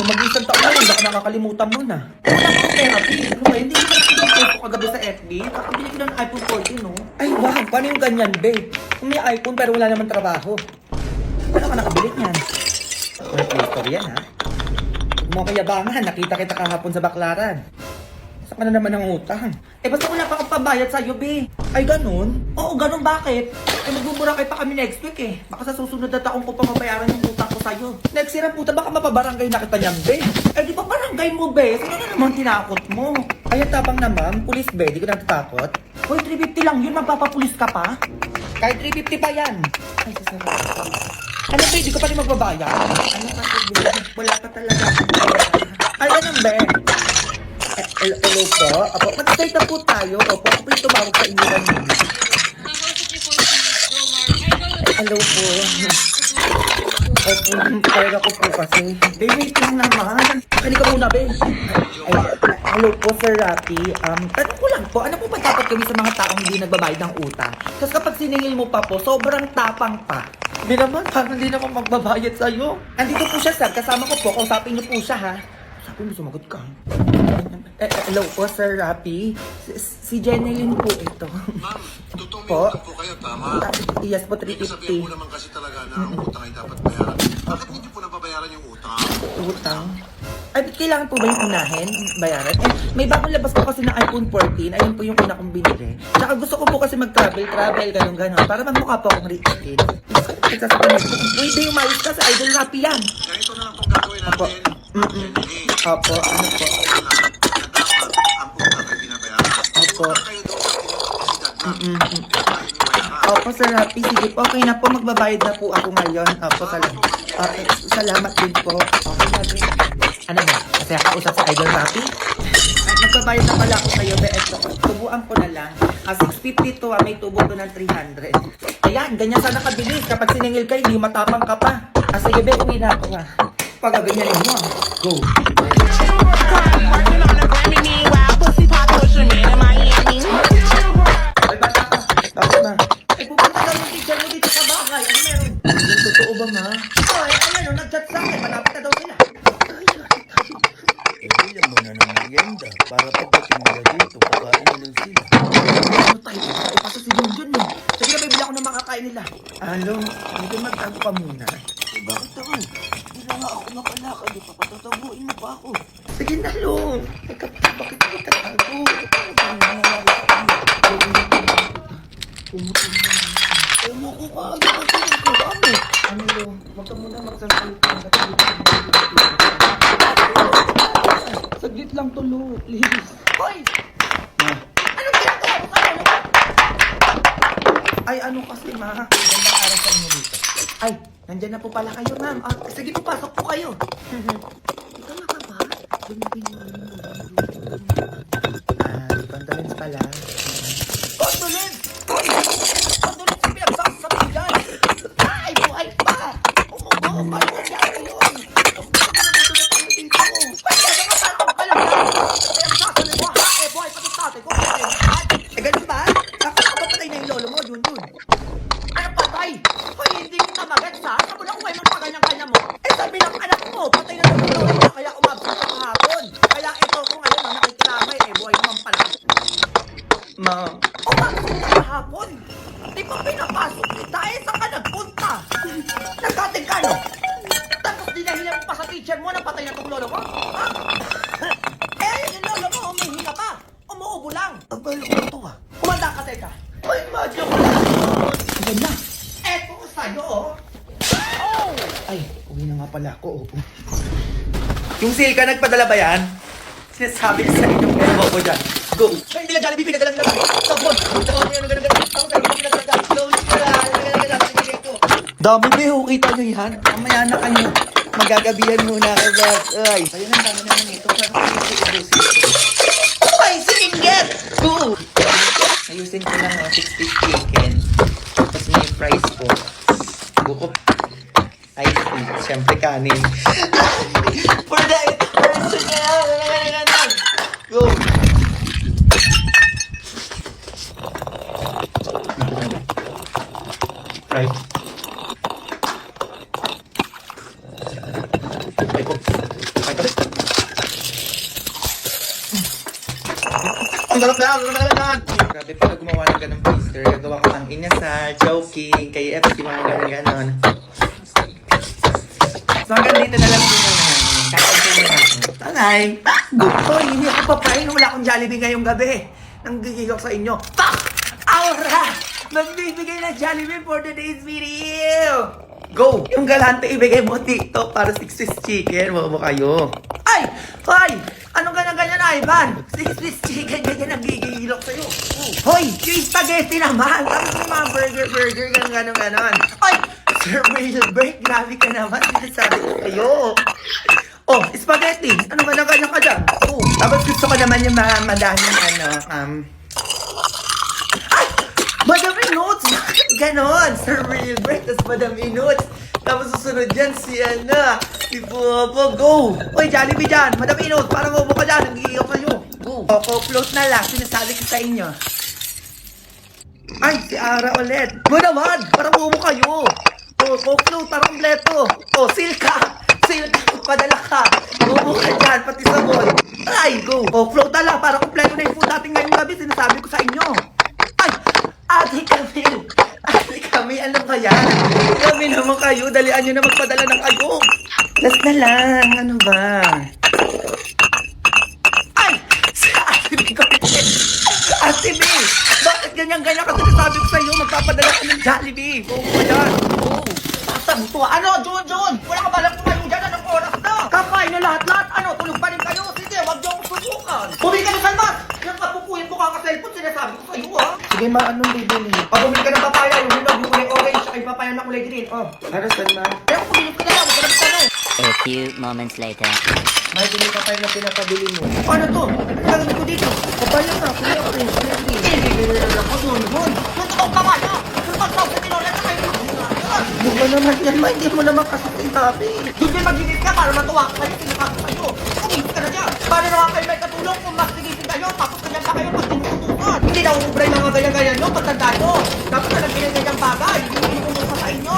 mag-isang taon na rin, baka nakakalimutan mo na. Wala akong therapy. Ano ba, hindi ko nag-post ko kagabi sa FB. Kakabili ko ng iPhone 14, no? Ay, wow, paano yung ganyan, babe? Kung may iPhone pero wala naman trabaho. Paano ka nakabili niyan? May Play Store yan, ha? Mga kayabangan, nakita kita kahapon sa Baklaran. Saka na naman ang utang. Eh, basta wala pa kang pabayad sa'yo, be. Ay, ganun? Oo, ganun, bakit? Eh, magbuburakay pa kami next week, eh. Baka sa susunod na taong ko pa mabayaran yung utang ko sa'yo. Next year, puta, baka mapabarangay na kita niyan, be. Eh, di ba barangay mo, be? Sino na naman tinakot mo? Ay, ang tapang naman, pulis, be. Di ko natatakot. Hoy, 350 lang yun, magpapapulis ka pa? Kahit 350 pa yan. Ay, sasarap. Ano, be? Di ko pa rin magbabayad. Ano kasi, be? Wala pa talaga. Ay, ganun, be. Hello po. Apo, mag-start na po tayo. Opo, ako po yung tumawag sa inyo kanina. Hello po. Opo, pera ko po kasi. Babe, wait lang naman. Halika muna, babe. Ay, hello po, Sir Rapi. Tanong ko lang po, ano po ba dapat gawin sa mga taong hindi nagbabayad ng utang? Kasi kapag siningil mo pa po, sobrang tapang pa. Hindi naman, parang hindi naman magbabayad sa'yo. Andito po siya, sir. Kasama ko po. Kausapin niyo po siya, ha? Sabi mo, sumagot ka. Hello po, Sir Rapi. Si Jeneline po ito. Ma'am, totoong may Po? utang po kayo, tama? Yes po, Ibig sabihin 350. mo naman kasi talaga na ang utang ay dapat bayaran. Bakit hindi po nababayaran yung utang? Utang? Ay, kailangan po ba yung unahin? Bayaran? Eh, may bagong labas po kasi ng iPhone 14. Ayun po yung una kong binili. Saka gusto ko po kasi mag-travel, ganun-ganon. Para magmukha po akong rich kid. Nagsasabihin ko, pwede umayos ka sa Idol Rapi yan. Ganito na lang itong gagawin Apo. natin. Opo, ano po? Na dapat ang utang ay binabayaran. Opo. Utang kayo doon sa pinakasidad na. Kaya niyo bayaran. Opo, Sir Rapi. Sige po, okay na po. Magbabayad na po ako ngayon. Opo, salamat din po. Okay na din. Ano ba? Kasi kausap sa Idol Rapi? Magbabayad na pala ako sa'yo. Eto, tubuan ko na lang. 650 to, may tubo to ng 300. Ayan, ganyan sana kabilis. Kapag siningil ka, hindi matapang ka pa. Sige, be, uwi na ako nga. Pagaganyanin mo. Go. Working on a Grammy, meanwhile, pussy pop pusher man in Miami. Ay, bata ka. Tapos na. Ay, pupunta daw yung teacher mo dito sa bahay. Ano meron? Yung totoo ba, ma? Ay, ayan o, nag-chat sa akin. Malapit na daw sila. Bigyan mo na ng merienda para pagdating nila dito, kakainin sila. Ano tayo? Ipasa si Junjun eh. Sige na, may bila ko ng makakain nila. Alo, hindi magtago ka muna. Bakit ako? Hindi na nga ako makalakad. Papatatabuin mo pa ako. Sige na, Lo. Bakit hindi ka tago? Umuko ka agad kasi nagkakami. Ano, Lo? Huwag ka muna magsasalita. Saglit lang to, Lo. Please. Hoy! Anong ginagawa mo ka, Lo? Ay, ano kasi, ma? Gandang araw sa inyo dito. Ay, nandyan na po pala kayo, ma'am. Sige po, pasok po kayo. Ikaw nga ka ba? Condolence pala. Condolence! Hoy! Condolence yung pinagsasabi dyan! Ay, buhay pa! Umubo! Paano nangyari yun? Pwede ka matataw ka lang yan! Pinagsasabi mo, ha? Eh, buhay pa ng tatay ko! Eh, ganun ba? Ako nakapatay na yung lolo mo, Junjun. Ano patay? Hoy, hindi kita magets ha? Saan mo lang kayo magpaganyang-kanya mo? Eh, sabi ng anak mo, patay na ng lolo mo, kaya umabsent ka kahapon. Kaya ito ko ngayon, nakikiramay, eh, buhay naman pala. Ma'am. Umabsent ka kahapon? Di ba pinapasok kita? Eh, saan ka nagpunta? Nagkating ka, no? Tapos dinahilan mo pa sa teacher mo na patay na tong lolo mo? Ha? Eh, yung lolo mo, humihinga pa. Umuubo lang. Abalo ko ito ah. Kumanda ka, teka. Uy, madyo ko lang. Ayan na. Eto ko sa'yo, oh. Ay, uwi na nga pala ako, oh. Yung Silka, nagpadala ba yan? Sinasabi ko sa inyo, pero ako dyan. Go. Ay, hindi lang Jollibee, pinadala nila. Sabon. Sabon, yan, ganun. Ako sa'yo, pinadala. Go, dami ba yung kita nyo yan? Mamaya na kayo. Magagabihan muna ka, Boss. Ay, ayun ang dami naman ito. Pero okay, singer! Go! Ayusin ko lang, 6 piece chicken. Tapos may fries po. Buko. Ice tea. Siyempre kanin. For the go! Right. Ay ko. Ay ko. Ang sarap na. Grabe pala gumawa ng ganun, Peter. Gagawa ko ng inasal, joking, kay FT, mga ganun-ganon. So hanggang dito na lang po muna. Kakaupo muna ako. Tanay! Hoy, hindi ako papain. Wala akong Jollibee ngayong gabi. Nanggigigil sa inyo. Fuck! Aura! Magbibigay ng Jollibee for today's video! Go! Yung galante ibigay mo dito para 6-piece chicken. Bobo kayo. Ay! Hoy! Anong ganyan-ganyan, Ivan? 6-piece chicken, ganyan ang gigilok sa'yo. Hoy! Yung spaghetti naman! Tapos yung mga burger, ganon. Ay! Sir Wilbert, grabe ka naman. Sinasabi ko kayo. Oh, spaghetti! Ano ganyan ka dyan? Oh, tapos gusto ko naman yung mga madaming Ay! Madam Inuts! Ganon! Sir Wilbert, tapos Madam Inuts. Tapos susunod dyan si Bobo. Go! Uy, Jollibee dyan! Madam Inuts, parang bobo ka dyan. Nag-iiyaw kayo. Go! O, float na lang. Sinasabi ko sa inyo. Ay, si Ara ulit. Go naman! Parang bobo kayo. O, float, parang kompleto. O, Silka! Padala ka. Bobo ka dyan, pati sabon. Ay, go! O, float na lang. Parang kompleto na yung food natin ngayong gabi. Sinasabi ko sa inyo. Ay! Ate Camille, ano ba yan? Kami naman kayo, dalian nyo na magpadala ng ayok. Last na lang, ano ba? Ay! Si Ate B ko. Ate B! Bakit ganyan-ganyan ka sinasabi ko sa'yo? Magpapadala ka ng Jollibee. Oo ba yan? Oo. Tatang to. Ano, Jun? Wala ka balang tumayo dyan. Anong oras na? Kakain na lahat-lahat. Ano, tulog pa rin kayo. Sige, wag niyo akong susukan. Bumili ka ng salmas. Yung kapupuin ko kaka-cellphone, sinasabi ko sa'yo, ha? Sige, ma, anong bibili? Bumili ka ng papaya. Yung hinog, yung kulay orange, saka yung papaya na kulay green. Oh, para saan, ma? Kaya kung bumili ka na lang, huwag ka na tanong. A few moments later. May bumili ka tayo na pinapabili mo. Ano to? Ano gagawin ko dito? Papaya na, kulay orange, kulay green. Bibili na lang ako doon. Yung papaya! Yung pagtaw sa tinola na kayo. Ano ba naman yan, ma? Hindi mo naman kasi sintabi. Doon din mag-init ka para matuwa ka kayo. Sinasabi sa'yo. Kumingit ka na dyan. Paano naman kayo may katulong kung mas sigitin kayo? Tapos ganyan pa kayo pag tinututukan. Hindi na uubray mga ganyan-ganyan nyo. Pagtanda nyo. Dapat na ganyan-ganyang bagay. Hindi umusa sa inyo.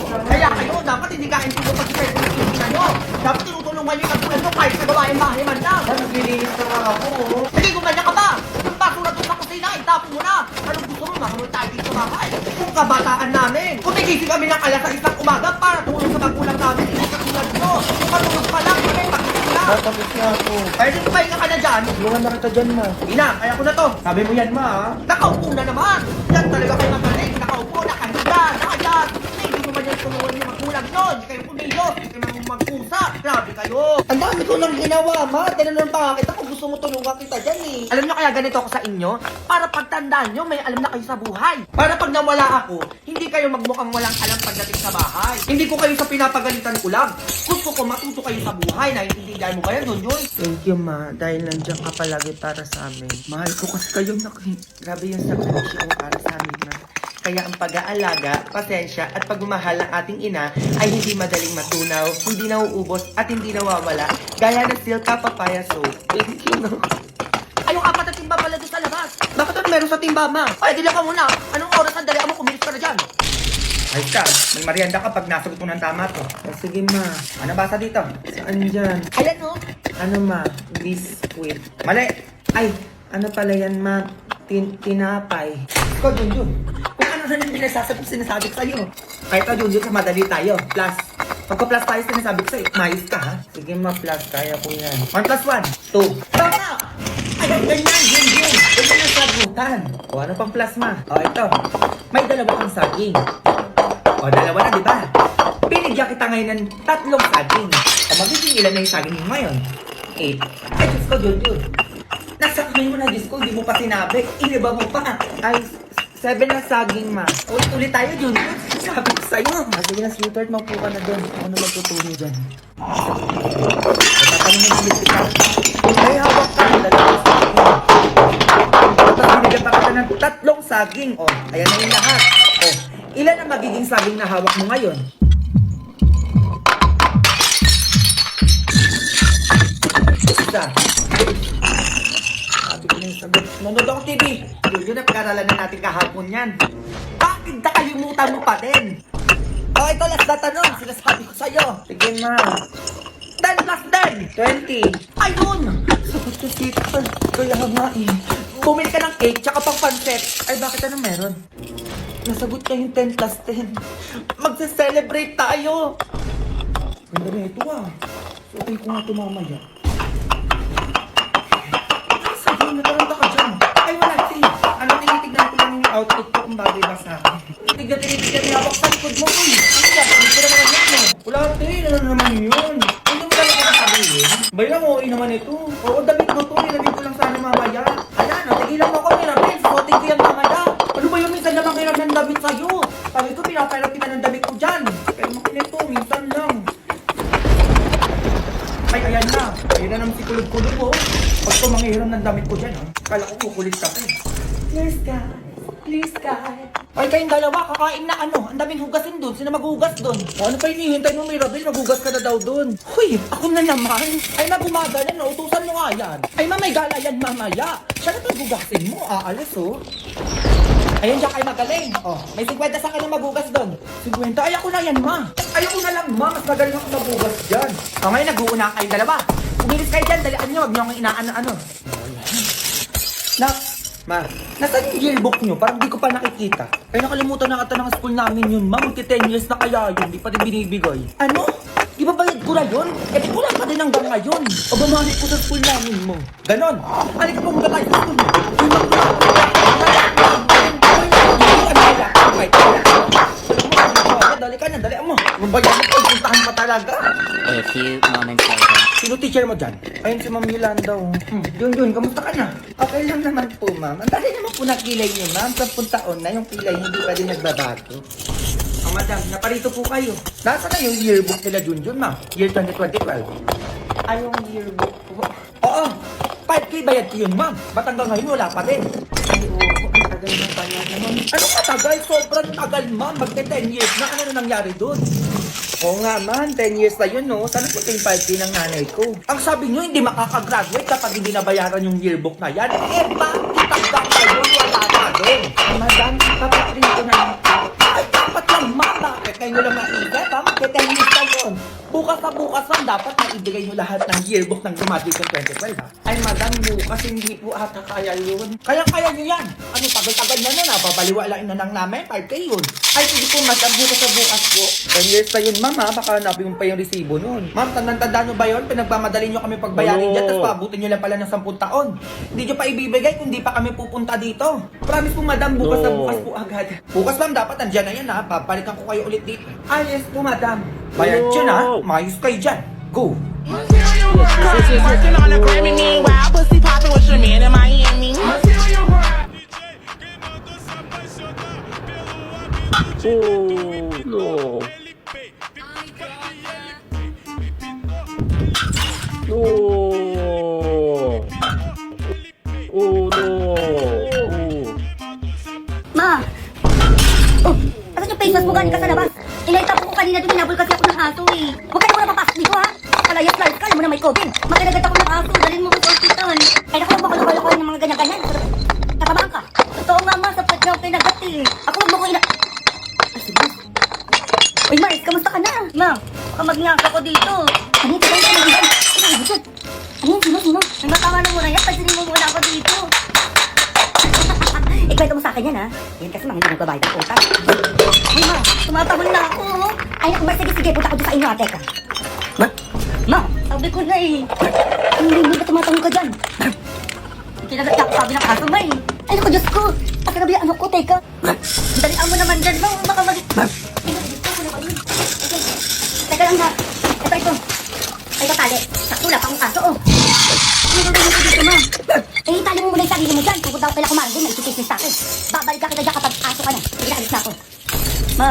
Kaya kayo, dapat hindi ka intubo pag kayo kumingit nyo. Dapat tinutulungan nyo yung katulong nyo kahit sa gawain bahay man lang. Naglilinis na nga ako. Hindi, kung ganyan ka ba? Yung basura doon sa kusina, itapon mo na. Anong gusto mo? Makamul tayo dito bahay. Kung kabataan namin. Kumigising kami ng alas sa isang umaga para tulong sa magulang namin. Hindi katulad nyo. Kung matulog pa lang, kami pagkakit lang. Tapos na ako. Kaya din pahinga ka na dyan. Tulungan na kita dyan, ma. Ina, kaya ko na to. Sabi mo yan, ma. Nakaupo na naman. Yan talaga kayo magaling. Nakaupo, nakahiga, nakayat. Hindi mo man yan tulungan yung magulang nyo. Hindi kayo kumilos. Hindi kayo mag-usa. Grabe kayo. Ang dami ko nang ginawa, ma. Tinanong pa kita kung gusto mo tulungan kita dyan eh. Alam nyo kaya ganito ako sa inyo? Para pagtandaan nyo, may alam na kayo sa buhay. Para pag nawala ako, hindi kayo magmukhang walang alam pagdating sa bahay. Hindi ko kayo sa pinapagalitan ko lang. Gusto ko matuto kayo sa buhay. Naiintindihan mo kaya doon yun? Thank you, ma. Dahil nandiyan ka palagi para sa amin. Mahal ko kasi kayo na... Grabe yung sakripisyo ko para sa amin, ma. Kaya ang pag-aalaga, pasensya at pagmamahal ng ating ina ay hindi madaling matunaw, hindi nauubos at hindi nawawala. Gaya ng Silka Papaya Soap. Thank you, no? Ayong apat na timba pala doon sa labas. Bakit ano meron sa timba, ma? Ay, dila ka muna. Anong oras ang dali mo? Kumilis ka na dyan. Ay ka, may merienda ka pag nasagot mo ng tama to. O sige, ma. Ano basa dito? Saan dyan? Ayan, no? Ano, ma? Biscuit. Mali! Ay, ano pala yan, ma? Tinapay. Ikaw, Junjun. Kung ano na yung sinasabi ko sa'yo. Kahit ito, Junjun, sa madali tayo. Plus. Pagka-plus tayo, sinasabi ko sa'yo. Mais ka, ha? Sige, ma, plus. Kaya ko yan. 1 plus 1. 2. Tama! Ay, ganyan, Junjun. Ganyan ang sagutan. O, ano pang plus, ma? O, ito. May dalawa kang saging. O, dalawa na, di ba? Binigyan kita ngayon ng 3 saging. O, magiging ilan na yung saging mo ngayon? 8. Ay, Diyos ko, Junjun. Nasa kamay mo na, Diyos ko, hindi mo pa sinabi. Iniba mo pa. Ay, 7 na saging, ma. Ulit tayo, Junjun. Sabi ko sa'yo. Sige na, sweetheart, maupo ka na doon. Ako na magtuturo dyan. Tatanong mo na ulit kita. Ay, hawak ka. Dalawang saging. Tapos binigyan pa kita ng 3 saging. O, ayan na yung lahat. O, ilan ang magiging saging na hawak mo ngayon? Isa. Sabi ko na yung sagot. Nanood ako TV. Yun na, pag-aralan na natin kahapon yan. Bakit nakalimutan mo pa din? O, ito last na tanong. Sinasabi ko sa'yo. Sige, ma. 10 plus 10. 20. Ayun! Kasi, kaya nga eh. Bumili ka ng cake, tsaka pang pancet. Ay, bakit anong meron? Nasagot ka yung 10 plus 10. Magse-celebrate tayo! Ganda na ito ah. Okay ko nga ito mamaya. Sabi, nataranta ka dyan. Ay, wala, see. Ano, tinitignan ko lang yung outfit ko kung bagay ba sa akin. Tinitignan niya ako sa likod mo. Uy, ano yan? Hindi ko naman yan mo. Wala, tin. Ano naman yun? Hindi mo talaga nasabihin. Bayang okay naman ito. Oo, damit mo to. Nilabit ko lang sana mamaya. Ayan, tigilan mo ako, Mirabel. Suotin ko yan mamaya. Ano ba yung minsan naman kailan ng damit sa'yo? Sabi ko, pinapailan kita ng damit ko dyan. Pero makinito, minsan lang. Ay, ayan na. Ayan na naman si kulog-kulog, oh. Pag ko manghihiram ng damit ko dyan, ha? Kala ko kukulit ka pa, eh. Please, guys. Please, guys. Ay, kayong dalawa, kakain na ano. Ang daming hugasin dun. Sino maghugas dun? O, ano pa hinihintay mo, Mirabel? Maghugas ka na daw dun. Huy, ako na naman. Ay, magumaga na, no? Utusan mo nga yan. Ay, may gala yan mamaya. Siya na paghugasin mo. Aalis, oh. Ayun, diyan kayo magaling. Oh, may 50 sa akin na magugas doon. 50? Ay, ako na yan, ma. Ayoko na lang, ma. Mas magaling ako magugas dyan. O, ngayon, nag-uuna kayong dalawa. Umilis kayo dyan. Dalian nyo. Huwag nyo akong inaano-ano. Nak, ma. Nasaan yung yearbook nyo? Parang di ko pa nakikita. Ay, nakalimutan na ata ng school namin yun, ma. Magti-10 years na kaya yun. Di pa rin binibigay. Ano? Di ba bayad ko na yun? Eh, di ko lang pa din hanggang ngayon. O, bumalik ko sa school namin mo. Ganon. Halika po mga tayo sa school mo. Dali ka na, dali mo. Mabayan mo, puntahan pa talaga. A few moments later. Sino teacher mo dyan? Ayun si Ma'am Yolanda. Yun, kamusta ka na? Okay lang naman po, ma'am. Ang dali naman po na kilay niyo, ma'am. 10 taon na yung kilay, hindi pa din nagbabago. Oh, madam, naparito po kayo. Nasaan na yung yearbook nila, Junjun, ma'am? Year 2012. Ay, yung yearbook po. Oo, 5K bayad ko yun, ma'am. Ba't hanggang ngayon wala pa din? Ay, oo, ang tagal na pala naman. Anong matagal? Sobrang tagal, ma'am. Magte-10 years na. Ano na nangyari doon? Oo nga, man. 10 years na yun, no? Sana po yung 5K ng nanay ko. Ang sabi nyo, hindi makakagraduate kapag hindi nabayaran yung yearbook na yan. Eh, bakit hanggang ngayon wala pa doon? Madam, kapatrin ko na lang. Ay, dapat lang, ma'am. Bakit kayo lang maigay, ha? Magte-10 years na yun. Bukas lang, dapat maibigay nyo lahat ng yearbook ng graduate ng 2012, ha? Ay, madam, bukas hindi po ata kaya yun. Kaya nyo yan. Ano, tagal-tagal na nun, ha? Babaliwalain na lang namin, 5K yun. Ay, sige po, madam, bukas po. 10 years na yun, ma'am, ha? Baka hanapin mo pa yung resibo nun. Ma'am, tandang-tanda nyo ba yun? Pinagmamadali nyo kami pagbayarin dyan, tapos paabutin nyo lang pala ng 10 taon. Hindi nyo pa ibibigay kung di pa kami pupunta dito. Promise po, madam, bukas na bukas po agad. Bukas, ma'am, dapat andyan na yan, ha? Babalikan ko kayo ulit dito. Ay, yes po, madam. Bayad yun, ha? Mayos kayo dyan. Go! Working on a Grammy, meanwhile, pussy poppin' with your man in Miami. No. Oh no. Ma! Oh! Asan yung face mask mo galing ka sa labas? Inaita ko kanina doon, hinabol kasi ako ng aso eh. Huwag ka na muna papasok dito ha! Palayas-layas ka, alam mo na may COVID. Magkanagat ako ng aso, dalhin mo ko sa hospital. Ay naku, huwag makulo-kulo ng mga ganyan-ganyan. Tatabaan ka. Totoo nga ma, sapat niya ako kinagat eh. Ako huwag mo ko Ay, sige. Uy, Mars, kamusta ka na? Ma, baka magngaka ko dito. Ano yung tagay ka na dyan? Ano yung busot? Ano yung sino? Ang matawa na muna yan, pansinin mo muna ako dito. Ikwento mo sa akin yan ha. Yan kasi mga hindi nagbabayad ang utang. Ay ma, tumatahol na ako. Ay naku, sige, punta ko doon sa inyo ate ka. Ma? Ma, sabi ko na eh. Hindi ba tumatahol ka dyan? Kinagat ka ako sabi ng aso ma eh. Ay naku, Diyos ko. Pagkanabi ano ko, teka. Dalian mo naman dyan ma, baka mag... Teka lang ha. Ito. Ay katali. Sakto lang akong aso oh. Ano gagawin ko dito ma? Eh, itali mo muna yung sarili mo dyan. Tungkol daw kailan kumain doon, may isikis sa akin. Babalik ka kita dyan kapag aso ka na. Sige na, alis na ako. Ma,